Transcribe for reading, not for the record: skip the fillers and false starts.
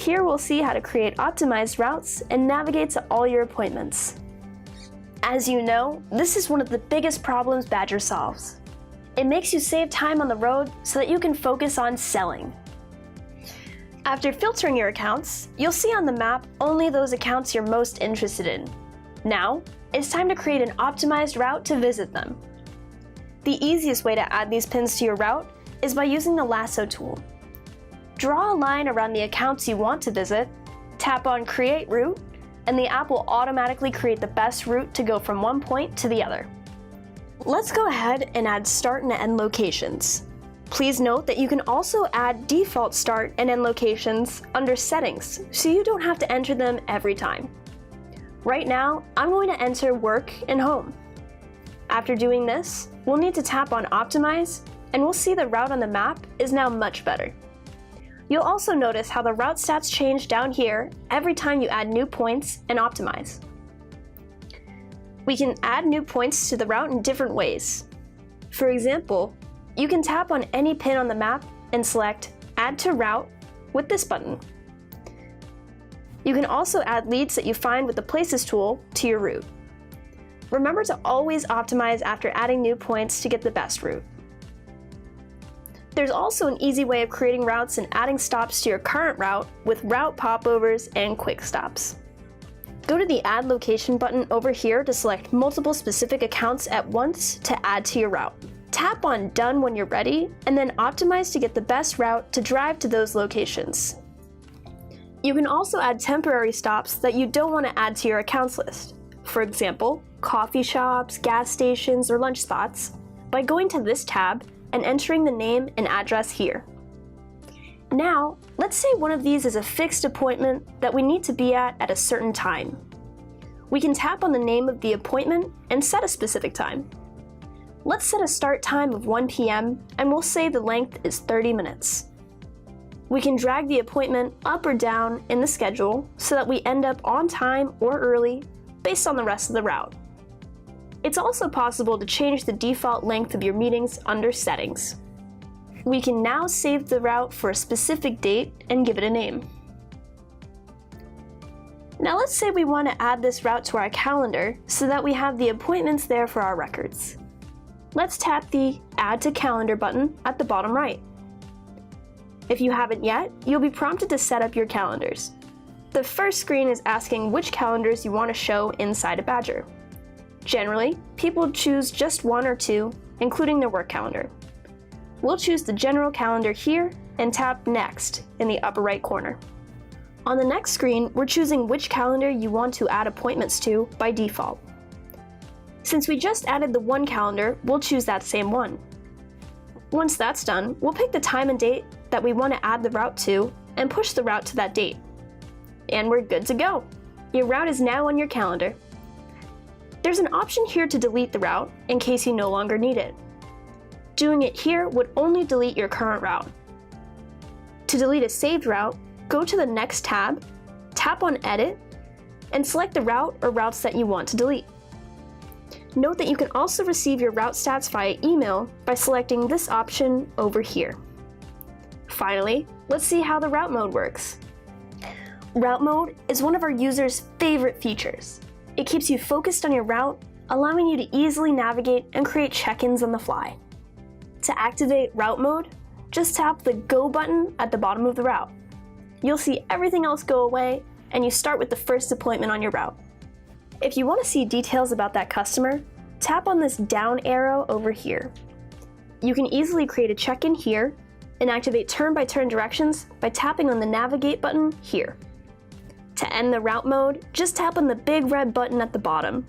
Here we'll see how to create optimized routes and navigate to all your appointments. As you know, this is one of the biggest problems Badger solves. It makes you save time on the road so that you can focus on selling. After filtering your accounts, you'll see on the map only those accounts you're most interested in. Now, it's time to create an optimized route to visit them. The easiest way to add these pins to your route is by using the lasso tool. Draw a line around the accounts you want to visit, tap on Create Route, and the app will automatically create the best route to go from one point to the other. Let's go ahead and add start and end locations. Please note that you can also add default start and end locations under settings, so you don't have to enter them every time. Right now, I'm going to enter work and home. After doing this, we'll need to tap on Optimize, and we'll see the route on the map is now much better. You'll also notice how the route stats change down here every time you add new points and optimize. We can add new points to the route in different ways. For example, you can tap on any pin on the map and select Add to Route with this button. You can also add leads that you find with the Places tool to your route. Remember to always optimize after adding new points to get the best route. There's also an easy way of creating routes and adding stops to your current route with route popovers and quick stops. Go to the Add Location button over here to select multiple specific accounts at once to add to your route. Tap on Done when you're ready, and then optimize to get the best route to drive to those locations. You can also add temporary stops that you don't want to add to your accounts list. For example, coffee shops, gas stations, or lunch spots, by going to this tab and entering the name and address here. Now, let's say one of these is a fixed appointment that we need to be at a certain time. We can tap on the name of the appointment and set a specific time. Let's set a start time of 1 p.m. and we'll say the length is 30 minutes. We can drag the appointment up or down in the schedule so that we end up on time or early based on the rest of the route. It's also possible to change the default length of your meetings under Settings. We can now save the route for a specific date and give it a name. Now let's say we want to add this route to our calendar so that we have the appointments there for our records. Let's tap the Add to Calendar button at the bottom right. If you haven't yet, you'll be prompted to set up your calendars. The first screen is asking which calendars you want to show inside a Badger. Generally, people choose just one or two, including their work calendar. We'll choose the general calendar here and tap Next in the upper right corner. On the next screen, we're choosing which calendar you want to add appointments to by default. Since we just added the one calendar, we'll choose that same one. Once that's done, we'll pick the time and date that we want to add the route to and push the route to that date. And we're good to go. Your route is now on your calendar. There's an option here to delete the route in case you no longer need it. Doing it here would only delete your current route. To delete a saved route, go to the next tab, tap on Edit, and select the route or routes that you want to delete. Note that you can also receive your route stats via email by selecting this option over here. Finally, let's see how the route mode works. Route mode is one of our users' favorite features. It keeps you focused on your route, allowing you to easily navigate and create check-ins on the fly. To activate route mode, just tap the Go button at the bottom of the route. You'll see everything else go away, and you start with the first appointment on your route. If you want to see details about that customer, tap on this down arrow over here. You can easily create a check-in here and activate turn-by-turn directions by tapping on the Navigate button here. To end the route mode, just tap on the big red button at the bottom